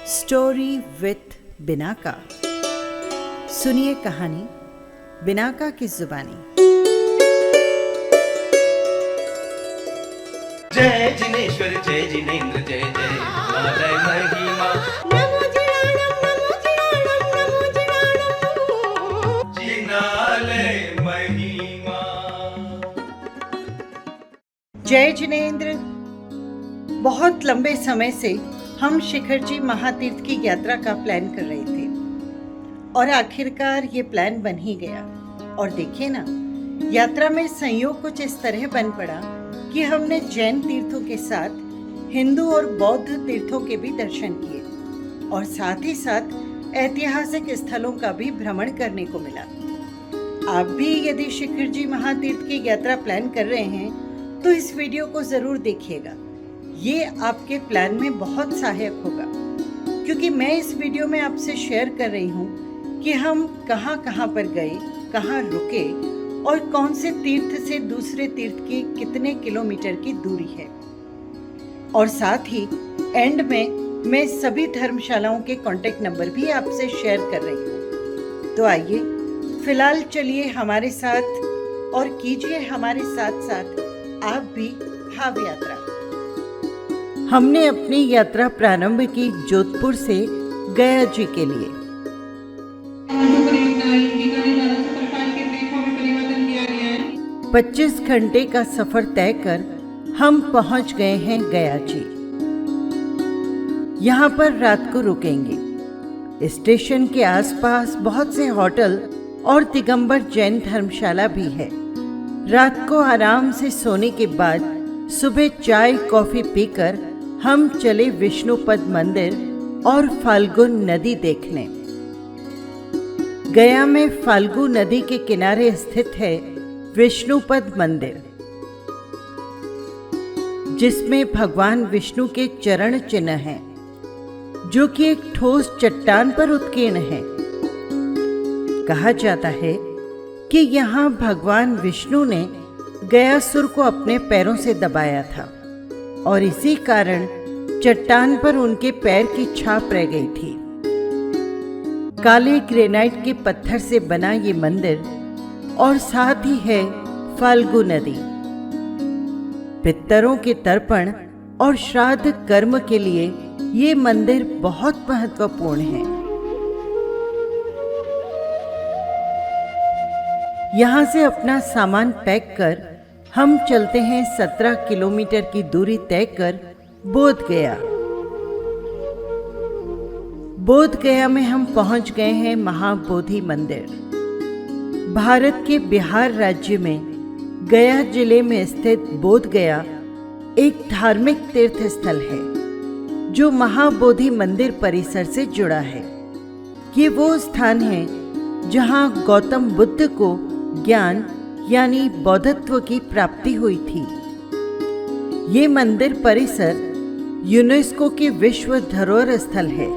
Story with Binaca. सुनिए कहानी Binaca की जुबानी। जय जिनेश्वर जय जिनेन्द्र जय जय नाराय महिमा जिनालय महिमा। जय जिनेन्द्र। बहुत लंबे समय से हम शिखर जी महातीर्थ की यात्रा का प्लान कर रहे थे और आखिरकार ये प्लान बन ही गया। और देखिए ना, यात्रा में संयोग कुछ इस तरह बन पड़ा कि हमने जैन तीर्थों के साथ हिंदू और बौद्ध तीर्थों के भी दर्शन किए और साथ ही साथ ऐतिहासिक स्थलों का भी भ्रमण करने को मिला। आप भी यदि शिखर जी महातीर्थ की यात्रा प्लान कर रहे हैं तो इस वीडियो को जरूर देखिएगा। ये आपके प्लान में बहुत सहायक होगा, क्योंकि मैं इस वीडियो में आपसे शेयर कर रही हूँ कि हम कहाँ कहाँ पर गए, कहाँ रुके और कौन से तीर्थ से दूसरे तीर्थ की कितने किलोमीटर की दूरी है। और साथ ही एंड में मैं सभी धर्मशालाओं के कांटेक्ट नंबर भी आपसे शेयर कर रही हूँ। तो आइए फिलहाल चलिए हमारे साथ और कीजिए हमारे साथ साथ आप भी भाव यात्रा। हमने अपनी यात्रा प्रारंभ की जोधपुर से गया जी के लिए। 25 घंटे का सफर तय कर हम पहुंच गए हैं गया जी। यहाँ पर रात को रुकेंगे। स्टेशन के आसपास बहुत से होटल और दिगंबर जैन धर्मशाला भी है। रात को आराम से सोने के बाद सुबह चाय कॉफी पीकर हम चले विष्णुपद मंदिर और फाल्गु नदी देखने। गया में फाल्गु नदी के किनारे स्थित है विष्णुपद मंदिर, जिसमें भगवान विष्णु के चरण चिन्ह हैं, जो कि एक ठोस चट्टान पर उत्कीर्ण है। कहा जाता है कि यहाँ भगवान विष्णु ने गयासुर को अपने पैरों से दबाया था और इसी कारण चट्टान पर उनके पैर की छाप रह गई थी। काले ग्रेनाइट के पत्थर से बना ये मंदिर और साथ ही है फाल्गु नदी। पितरों के तर्पण और श्राद्ध कर्म के लिए ये मंदिर बहुत महत्वपूर्ण है। यहाँ से अपना सामान पैक कर हम चलते हैं 17 किलोमीटर की दूरी तय कर बोध गया। बोध गया में हम पहुंच गए हैं महाबोधि मंदिर। भारत के बिहार राज्य में गया जिले में स्थित बोध गया एक धार्मिक तीर्थ स्थल है, जो महाबोधि मंदिर परिसर से जुड़ा है। ये वो स्थान है जहां गौतम बुद्ध को ज्ञान यानी बौद्धत्व की प्राप्ति हुई थी। ये मंदिर परिसर यूनेस्को के विश्व धरोहर स्थल है।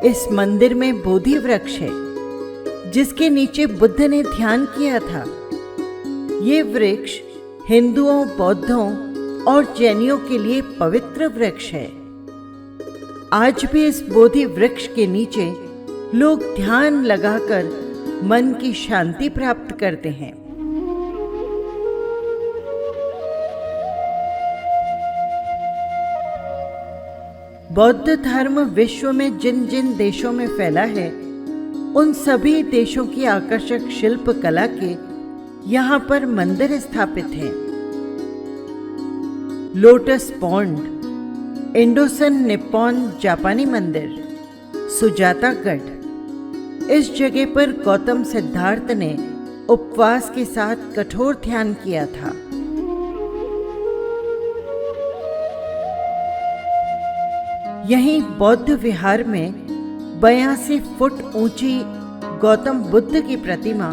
इस मंदिर में बोधि वृक्ष है, जिसके नीचे बुद्ध ने ध्यान किया था। ये वृक्ष हिंदुओं, बौद्धों और जैनियों के लिए पवित्र वृक्ष है। आज भी इस बोधि वृक्ष के नीचे लोग ध्यान लगाकर मन की शांति प्राप्त करते हैं। बौद्ध धर्म विश्व में जिन जिन देशों में फैला है, उन सभी देशों की आकर्षक शिल्प कला के यहाँ पर मंदिर स्थापित हैं। लोटस पॉन्ड, इंडोसन निप्पॉन जापानी मंदिर, सुजातागढ़। इस जगह पर गौतम सिद्धार्थ ने उपवास के साथ कठोर ध्यान किया था। यहीं बौद्ध विहार में 82 फुट ऊंची गौतम बुद्ध की प्रतिमा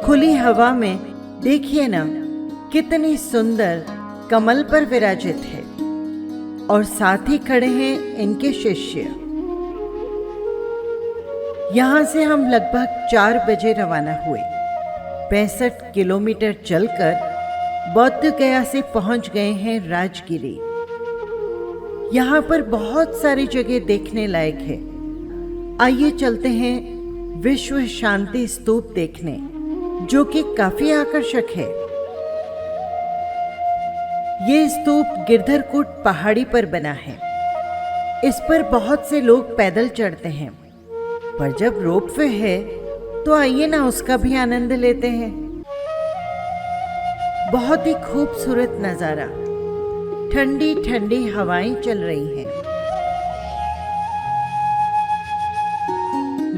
खुली हवा में, देखिए ना कितनी सुंदर, कमल पर विराजित है और साथ ही खड़े हैं इनके शिष्य। यहाँ से हम लगभग 4 बजे रवाना हुए। 65 किलोमीटर चलकर बौद्ध गया से पहुंच गए हैं राजगिरी। यहाँ पर बहुत सारी जगह देखने लायक है। आइए चलते हैं विश्व शांति स्तूप देखने, जो कि काफी आकर्षक है। ये स्तूप गिरधरकूट पहाड़ी पर बना है। इस पर बहुत से लोग पैदल चढ़ते हैं, पर जब रोपवे है तो आइए ना उसका भी आनंद लेते हैं। बहुत ही खूबसूरत नजारा, ठंडी ठंडी हवाएं चल रही हैं।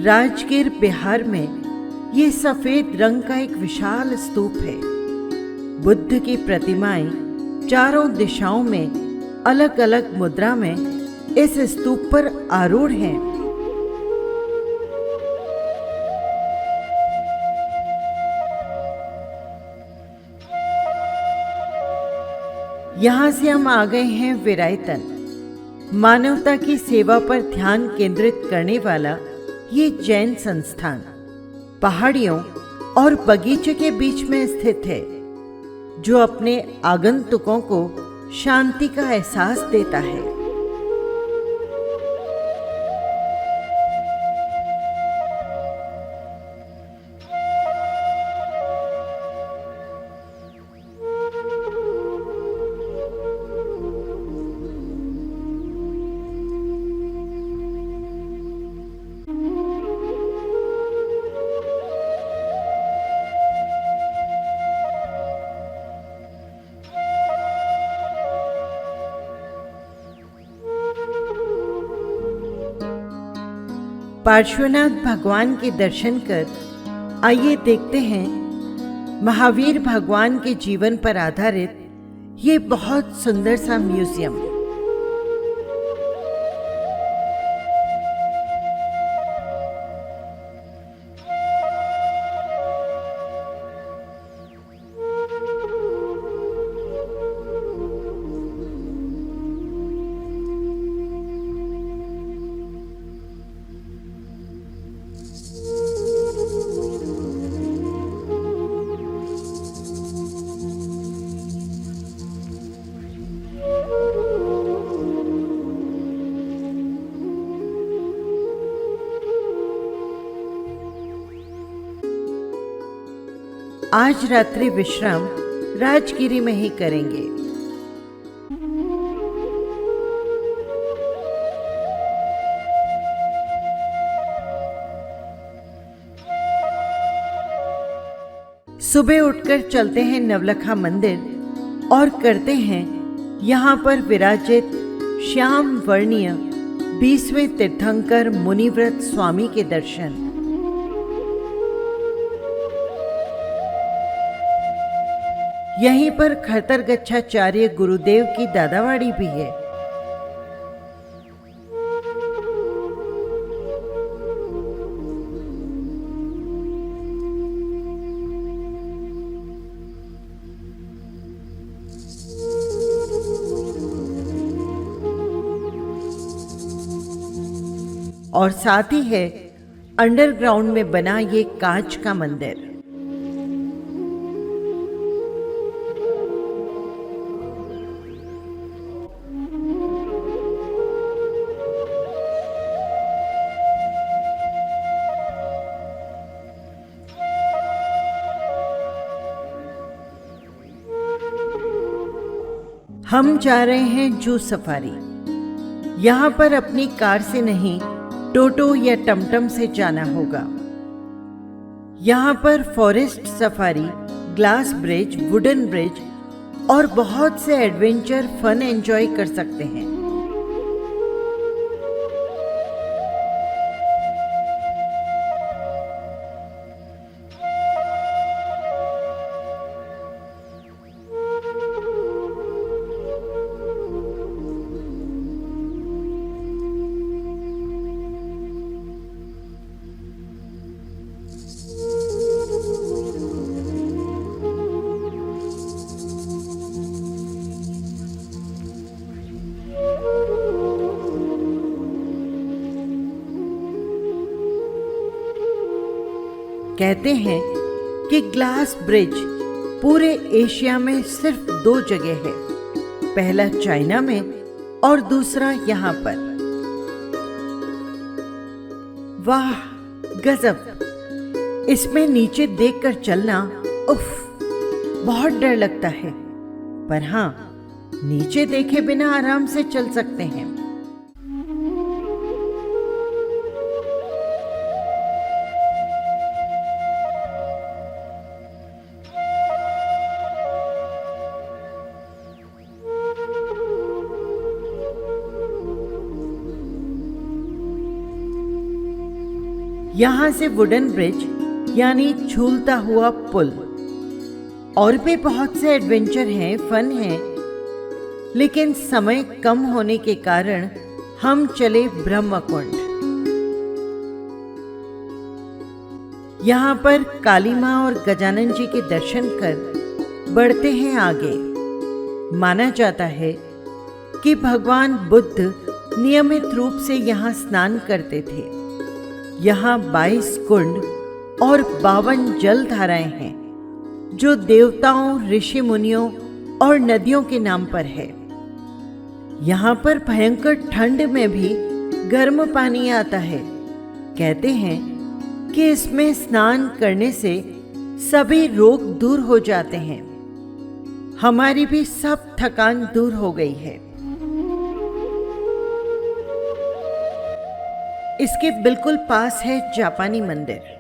राजगीर बिहार में ये सफेद रंग का एक विशाल स्तूप है। बुद्ध की प्रतिमाएं चारों दिशाओं में अलग अलग मुद्रा में इस स्तूप पर आरूढ़ हैं। यहाँ से हम आ गए हैं विरायतन। मानवता की सेवा पर ध्यान केंद्रित करने वाला ये जैन संस्थान पहाड़ियों और बगीचे के बीच में स्थित है, जो अपने आगंतुकों को शांति का एहसास देता है। पार्श्वनाथ भगवान के दर्शन कर आइए देखते हैं महावीर भगवान के जीवन पर आधारित ये बहुत सुंदर सा म्यूजियम। आज रात्रि विश्राम राजगिरी में ही करेंगे। सुबह उठकर चलते हैं नवलखा मंदिर और करते हैं यहाँ पर विराजित श्याम वर्णीय 20वें तीर्थंकर मुनिव्रत स्वामी के दर्शन। यहीं पर खरतर गच्छाचार्य गुरुदेव की दादावाड़ी भी है। और साथ ही है अंडरग्राउंड में बना ये कांच का मंदिर। हम जा रहे हैं जू सफारी। यहाँ पर अपनी कार से नहीं, टोटो या टमटम से जाना होगा। यहाँ पर forest safari, glass bridge, wooden bridge और बहुत से एडवेंचर फन एंजॉय कर सकते हैं। कहते हैं कि ग्लास ब्रिज पूरे एशिया में सिर्फ 2 जगह है, पहला चाइना में और दूसरा यहाँ पर। वाह गजब! इसमें नीचे देखकर चलना उफ, बहुत डर लगता है, पर हाँ, नीचे देखे बिना आराम से चल सकते हैं। यहां से वुडन ब्रिज यानी झूलता हुआ पुल, और भी बहुत से एडवेंचर हैं, फन हैं, लेकिन समय कम होने के कारण हम चले ब्रह्मकुंड। यहाँ पर काली माँ और गजानन जी के दर्शन कर बढ़ते हैं आगे। माना जाता है कि भगवान बुद्ध नियमित रूप से यहाँ स्नान करते थे। यहाँ 22 कुंड और 52 जल धाराएं हैं, जो देवताओं, ऋषि मुनियों और नदियों के नाम पर है। यहाँ पर भयंकर ठंड में भी गर्म पानी आता है। कहते हैं कि इसमें स्नान करने से सभी रोग दूर हो जाते हैं। हमारी भी सब थकान दूर हो गई है। इसके बिल्कुल पास है जापानी मंदिर।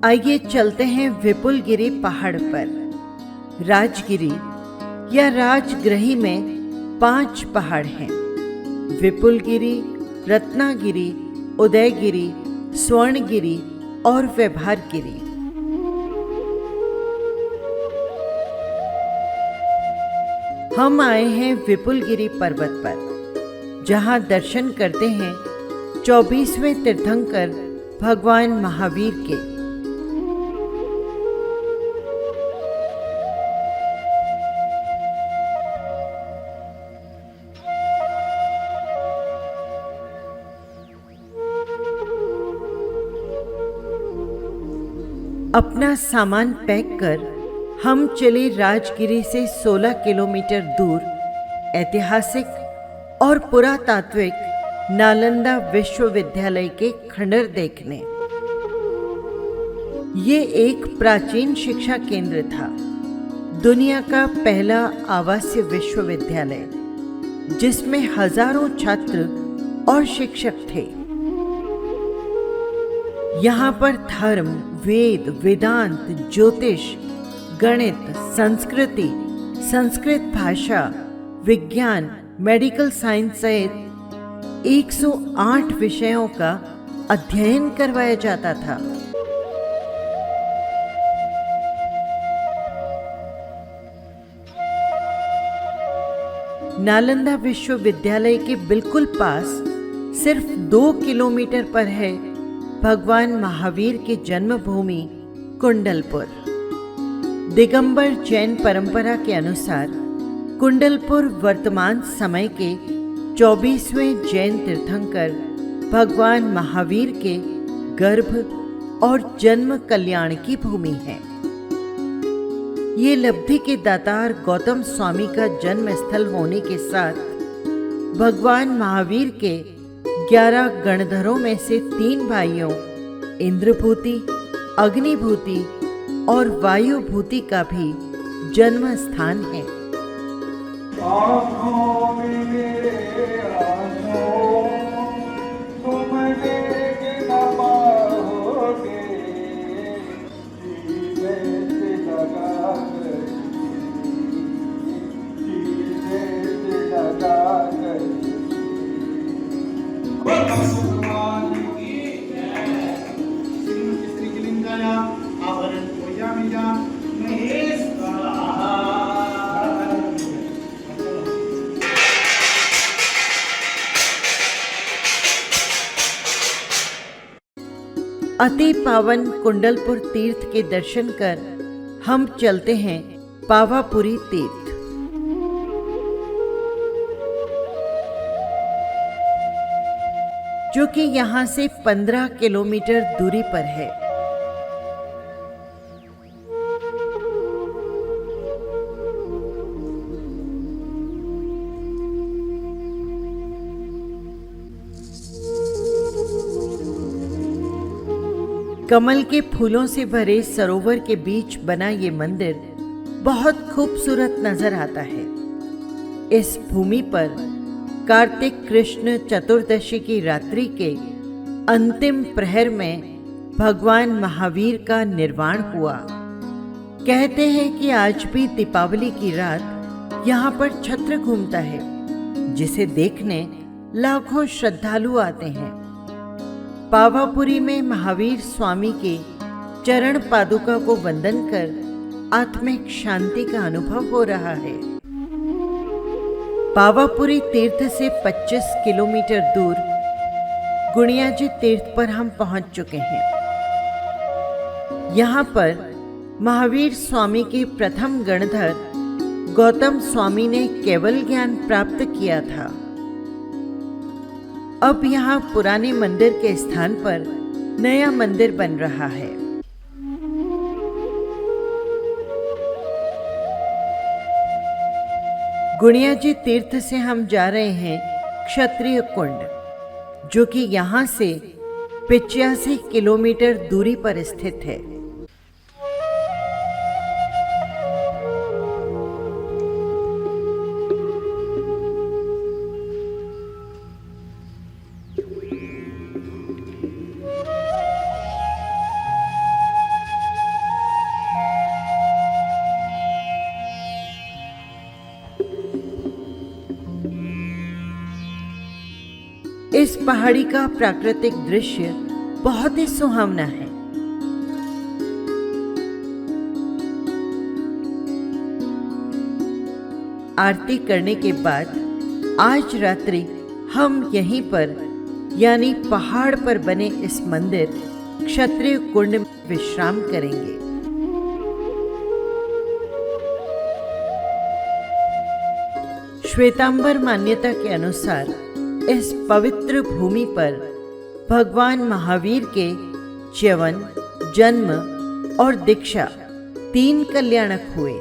आइए चलते हैं विपुलगिरी पहाड़ पर। राजगिरी या राजग्रही में 5 पहाड़ हैं: विपुलगिरी, रत्नागिरी, उदयगिरी, स्वर्णगिरी और व्यवहारगिरी। हम आए हैं विपुलगिरी पर्वत पर, जहां दर्शन करते हैं 24वें तीर्थंकर भगवान महावीर के। अपना सामान पैक कर हम चले राजगिरी से 16 किलोमीटर दूर ऐतिहासिक और पुरातात्विक नालंदा विश्वविद्यालय के खंडर देखने। ये एक प्राचीन शिक्षा केंद्र था, दुनिया का पहला आवासीय विश्वविद्यालय, जिसमें हजारों छात्र और शिक्षक थे। यहाँ पर धर्म, वेद, वेदांत, ज्योतिष, गणित, संस्कृति, संस्कृत भाषा, विज्ञान, मेडिकल साइंस सहित 108 विषयों का अध्ययन करवाया जाता था। नालंदा विश्वविद्यालय के बिल्कुल पास सिर्फ 2 किलोमीटर पर है भगवान महावीर की जन्मभूमि कुंडलपुर। दिगंबर जैन परंपरा के अनुसार कुंडलपुर वर्तमान समय के 24वें जैन तीर्थंकर भगवान महावीर के गर्भ और जन्म कल्याण की भूमि है। ये लब्धि के दातार गौतम स्वामी का जन्म स्थल होने के साथ भगवान महावीर के 11 गणधरों में से 3 भाइयों इंद्रभूति, अग्निभूति और वायुभूति का भी जन्म स्थान है। अति पावन कुंडलपुर तीर्थ के दर्शन कर हम चलते हैं पावापुरी तीर्थ। जो कि यहाँ से 15 किलोमीटर दूरी पर है। कमल के फूलों से भरे सरोवर के बीच बना ये मंदिर बहुत खूबसूरत नजर आता है। इस भूमि पर कार्तिक कृष्ण चतुर्दशी की रात्रि के अंतिम प्रहर में भगवान महावीर का निर्वाण हुआ। कहते हैं कि आज भी दीपावली की रात यहाँ पर छत्र घूमता है, जिसे देखने लाखों श्रद्धालु आते हैं। पावापुरी में महावीर स्वामी के चरण पादुका को वंदन कर आत्मिक शांति का अनुभव हो रहा है। पावापुरी तीर्थ से 25 किलोमीटर दूर गुणियाजी तीर्थ पर हम पहुंच चुके हैं। यहाँ पर महावीर स्वामी के प्रथम गणधर गौतम स्वामी ने केवल ज्ञान प्राप्त किया था। अब यहाँ पुराने मंदिर के स्थान पर नया मंदिर बन रहा है। गुणियाजी तीर्थ से हम जा रहे हैं क्षत्रिय कुंड, जो कि यहाँ से 85 किलोमीटर दूरी पर स्थित है। इस पहाड़ी का प्राकृतिक दृश्य बहुत ही सुहावना है। आरती करने के बाद आज रात्रि हम यहीं पर यानी पहाड़ पर बने इस मंदिर क्षत्रिय कुंड में विश्राम करेंगे। श्वेतांबर मान्यता के अनुसार इस पवित्र भूमि पर भगवान महावीर के च्यवन, जन्म और दीक्षा 3 कल्याणक हुए।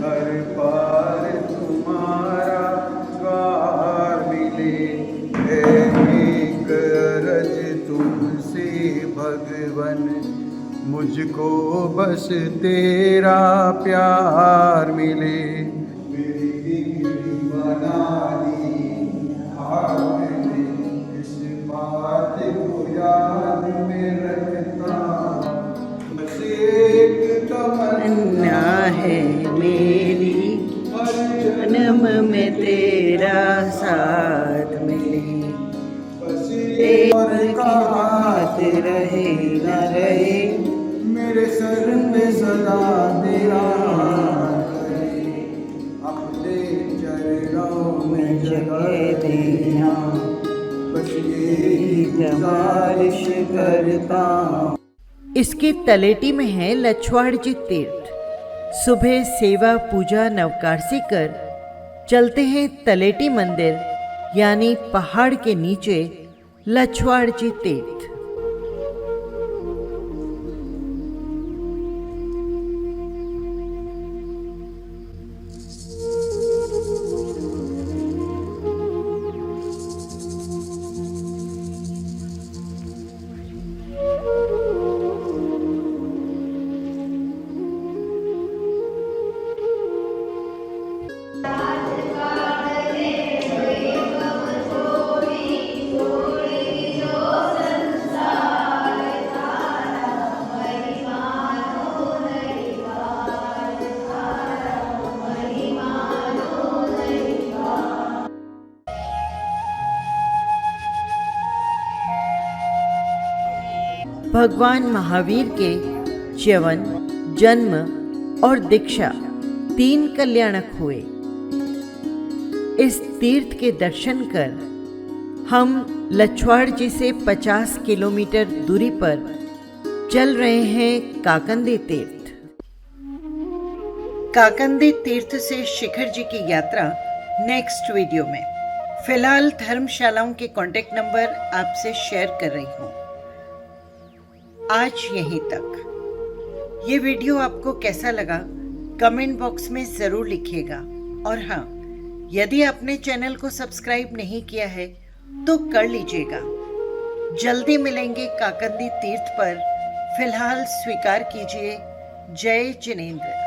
हर पार तुम्हारा द्वार मिले, एक अरज तुमसे भगवन, मुझको बस तेरा प्यार मिले। है मेरी जन्म में तेरा साथ मिले, एक हाथ रहे न रहे, मेरे सर में सदा तेरा रहे, अपने चरणों में जगह देना, बस यही गुजारिश करता। इसकी तलेटी में है लछवाड़जी तीर्थ। सुबह सेवा पूजा नवकारसी कर चलते हैं तलेटी मंदिर यानी पहाड़ के नीचे लछवाड़जी तीर्थ। भगवान महावीर के च्यवन, जन्म और दीक्षा 3 कल्याणक हुए। इस तीर्थ के दर्शन कर हम लछवाड़ जी से 50 किलोमीटर दूरी पर चल रहे हैं काकंदी तीर्थ। काकंदी तीर्थ से शिखर जी की यात्रा नेक्स्ट वीडियो में। फिलहाल धर्मशालाओं के कांटेक्ट नंबर आपसे शेयर कर रही हूँ। आज यहीं तक। ये वीडियो आपको कैसा लगा कमेंट बॉक्स में ज़रूर लिखिएगा। और हाँ, यदि आपने चैनल को सब्सक्राइब नहीं किया है तो कर लीजिएगा। जल्दी मिलेंगे काकंदी तीर्थ पर। फिलहाल स्वीकार कीजिए। जय जिनेंद्र।